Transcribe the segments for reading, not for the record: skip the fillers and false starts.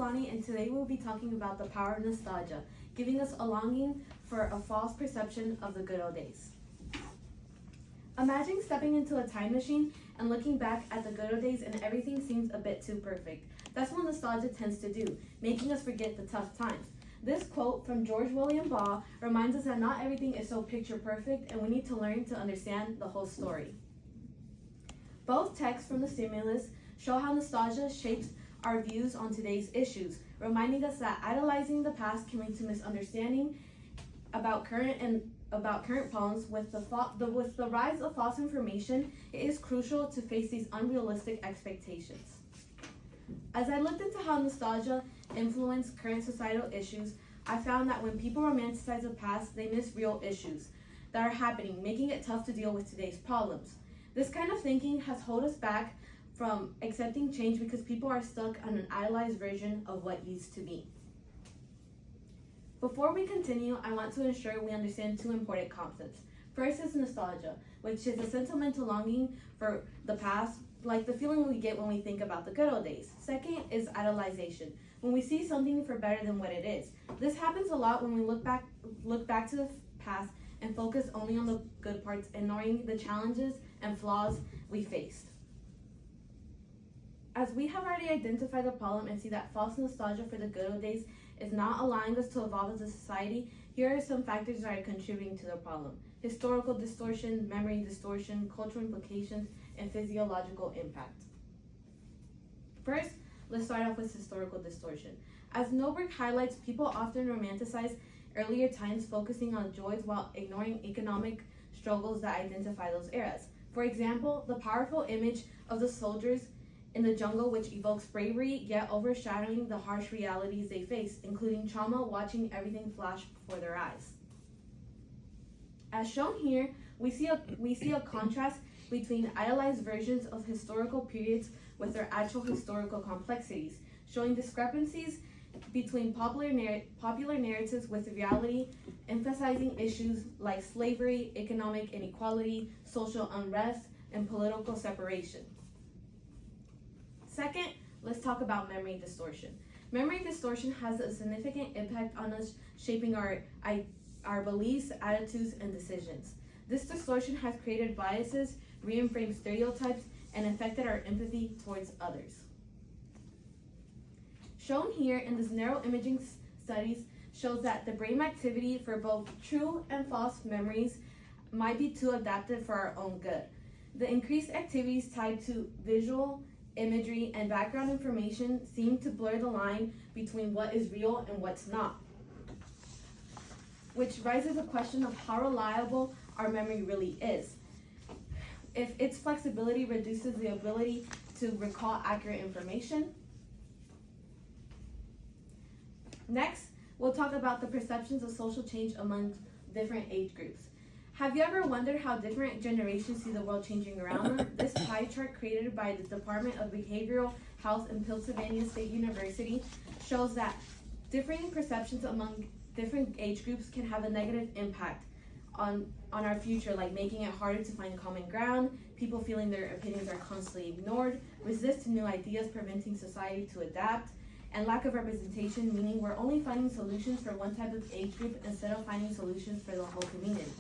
Leilany, and today we'll be talking about the power of nostalgia, giving us a longing for a false perception of the good old days. Imagine stepping into a time machine and looking back at the good old days and everything seems a bit too perfect. That's what nostalgia tends to do, making us forget the tough times. This quote from George William Baugh reminds us that not everything is so picture perfect and we need to learn to understand the whole story. Both texts from the stimulus show how nostalgia shapes our views on today's issues, reminding us that idolizing the past can lead to misunderstanding about current problems. With the rise of false information, it is crucial to face these unrealistic expectations. As I looked into how nostalgia influenced current societal issues, I found that when people romanticize the past, they miss real issues that are happening, making it tough to deal with today's problems. This kind of thinking has held us back from accepting change because people are stuck on an idealized version of what used to be. Before we continue, I want to ensure we understand two important concepts. First is nostalgia, which is a sentimental longing for the past, like the feeling we get when we think about the good old days. Second is idolization, when we see something for better than what it is. This happens a lot when we look back to the past and focus only on the good parts, ignoring the challenges and flaws we faced. As we have already identified the problem and see that false nostalgia for the good old days is not allowing us to evolve as a society, here are some factors that are contributing to the problem: historical distortion, memory distortion, cultural implications, and physiological impact. First, let's start off with historical distortion. As Noberg highlights, people often romanticize earlier times, focusing on joys while ignoring economic struggles that identify those eras. For example, the powerful image of the soldiers in the jungle, which evokes bravery yet overshadowing the harsh realities they face, including trauma, watching everything flash before their eyes. As shown here, we see a contrast between idealized versions of historical periods with their actual historical complexities, showing discrepancies between popular narratives with reality, emphasizing issues like slavery, economic inequality, social unrest, and political separation. Second, let's talk about memory distortion. Memory distortion has a significant impact on us, shaping our beliefs, attitudes, and decisions. This distortion has created biases, reframed stereotypes, and affected our empathy towards others. Shown here in this neuroimaging studies shows that the brain activity for both true and false memories might be too adaptive for our own good. The increased activities tied to visual imagery and background information seem to blur the line between what is real and what's not, which raises the question of how reliable our memory really is, if its flexibility reduces the ability to recall accurate information. Next, we'll talk about the perceptions of social change among different age groups. Have you ever wondered how different generations see the world changing around them? This pie chart created by the Department of Behavioral Health in Pennsylvania State University shows that differing perceptions among different age groups can have a negative impact on our future, like making it harder to find common ground, people feeling their opinions are constantly ignored, resist to new ideas, preventing society to adapt, and lack of representation, meaning we're only finding solutions for one type of age group instead of finding solutions for the whole community.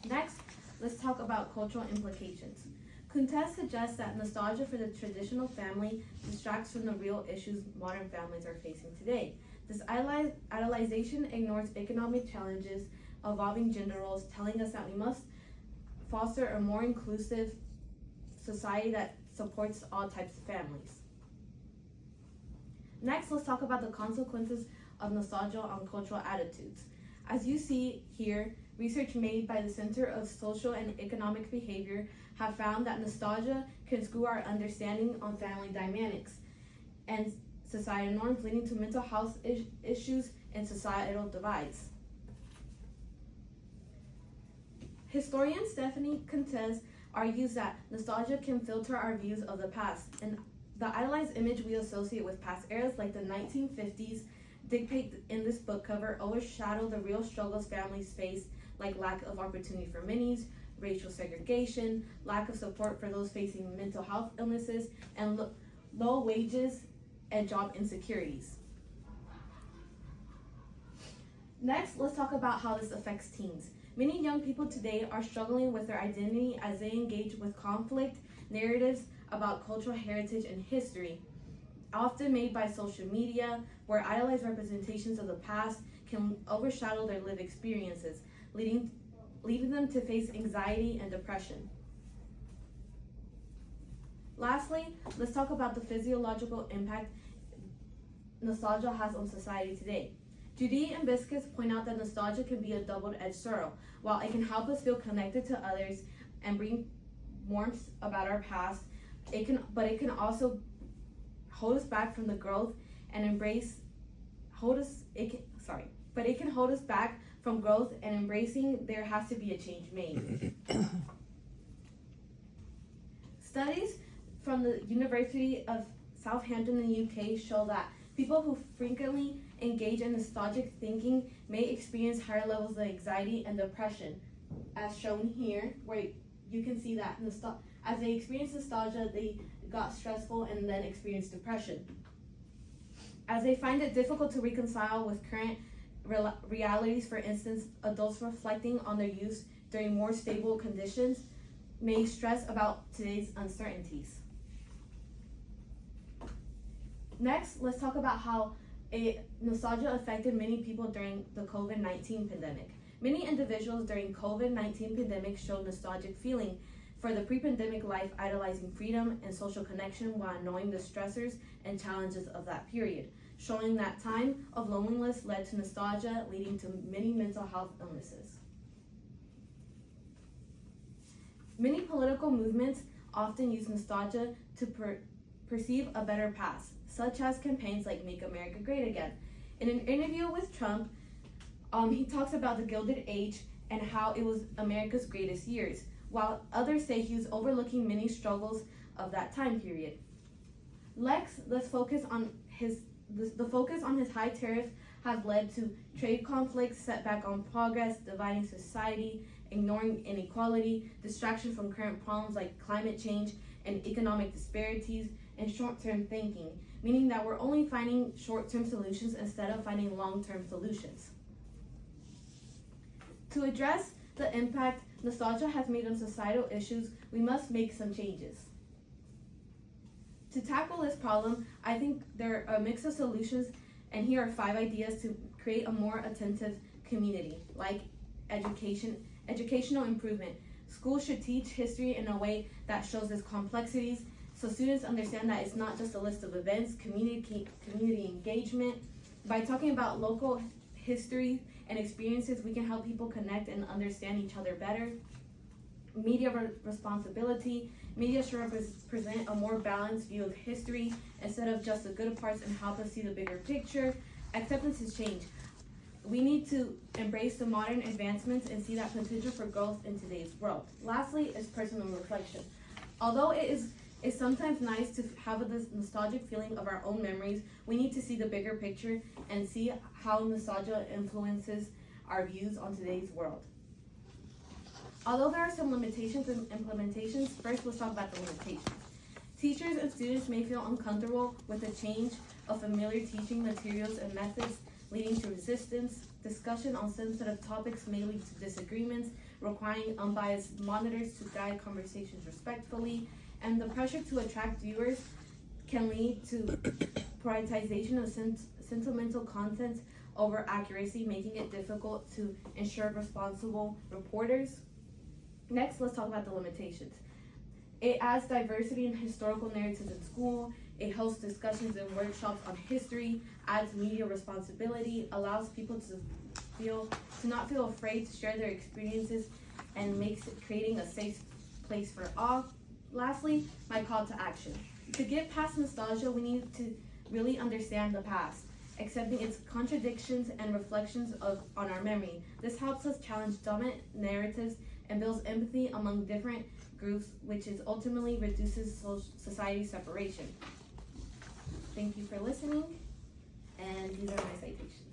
Next, let's talk about cultural implications. Kuntez suggests that nostalgia for the traditional family distracts from the real issues modern families are facing today. This idolization ignores economic challenges, evolving gender roles, telling us that we must foster a more inclusive society that supports all types of families. Next, let's talk about the consequences of nostalgia on cultural attitudes. As you see here, research made by the Center of Social and Economic Behavior have found that nostalgia can skew our understanding on family dynamics and societal norms, leading to mental health issues and societal divides. Historian Stephanie Kuntez argues that nostalgia can filter our views of the past, and the idolized image we associate with past eras like the 1950s dictate in this book cover overshadow the real struggles families face, like lack of opportunity for minis, racial segregation, lack of support for those facing mental health illnesses, and low wages and job insecurities. Next, let's talk about how this affects teens. Many young people today are struggling with their identity as they engage with conflict narratives about cultural heritage and history, often made by social media, where idealized representations of the past can overshadow their lived experiences, leading them to face anxiety and depression. Lastly, let's talk about the physiological impact nostalgia has on society today. Judy and Biscuits point out that nostalgia can be a double-edged sword. While it can help us feel connected to others and bring warmth about our past, it can also hold us back from the growth and it can hold us back from growth and embracing there has to be a change made. Studies from the University of Southampton in the UK show that people who frequently engage in nostalgic thinking may experience higher levels of anxiety and depression, as shown here, where you can see that as they experience nostalgia, they got stressful and then experienced depression. As they find it difficult to reconcile with current realities, for instance, adults reflecting on their youth during more stable conditions may stress about today's uncertainties. Next, let's talk about how nostalgia affected many people during the COVID-19 pandemic. Many individuals during COVID-19 pandemic showed nostalgic feeling for the pre-pandemic life, idolizing freedom and social connection while knowing the stressors and challenges of that period, showing that time of loneliness led to nostalgia, leading to many mental health illnesses. Many political movements often use nostalgia to perceive a better past, such as campaigns like Make America Great Again. In an interview with Trump, he talks about the Gilded Age and how it was America's greatest years, while others say he was overlooking many struggles of that time period. Let's focus on the focus on his high tariff has led to trade conflicts, setback on progress, dividing society, ignoring inequality, distraction from current problems like climate change and economic disparities, and short-term thinking, meaning that we're only finding short-term solutions instead of finding long-term solutions. To address the impact nostalgia has made on societal issues, we must make some changes. To tackle this problem, I think there are a mix of solutions, and here are 5 ideas to create a more attentive community, like educational improvement. Schools should teach history in a way that shows its complexities, so students understand that it's not just a list of events. Community engagement. By talking about local history and experiences, we can help people connect and understand each other better. Media responsibility. Media should present a more balanced view of history instead of just the good parts and help us see the bigger picture. Acceptance is change. We need to embrace the modern advancements and see that potential for growth in today's world. Lastly is personal reflection. Although it's sometimes nice to have this nostalgic feeling of our own memories, we need to see the bigger picture and see how nostalgia influences our views on today's world. Although there are some limitations and implementations, first let's talk about the limitations. Teachers and students may feel uncomfortable with the change of familiar teaching materials and methods, leading to resistance. Discussion on sensitive topics may lead to disagreements, requiring unbiased monitors to guide conversations respectfully, and the pressure to attract viewers can lead to prioritization of sentimental content over accuracy, making it difficult to ensure responsible reporters. Next, let's talk about the limitations. It adds diversity in historical narratives in school. It hosts discussions and workshops on history, adds media responsibility, allows people to not feel afraid to share their experiences, and makes it creating a safe place for all. Lastly, my call to action. To get past nostalgia, we need to really understand the past, accepting its contradictions and reflections on our memory. This helps us challenge dominant narratives and builds empathy among different groups, which is ultimately reduces society separation. Thank you for listening, and these are my citations.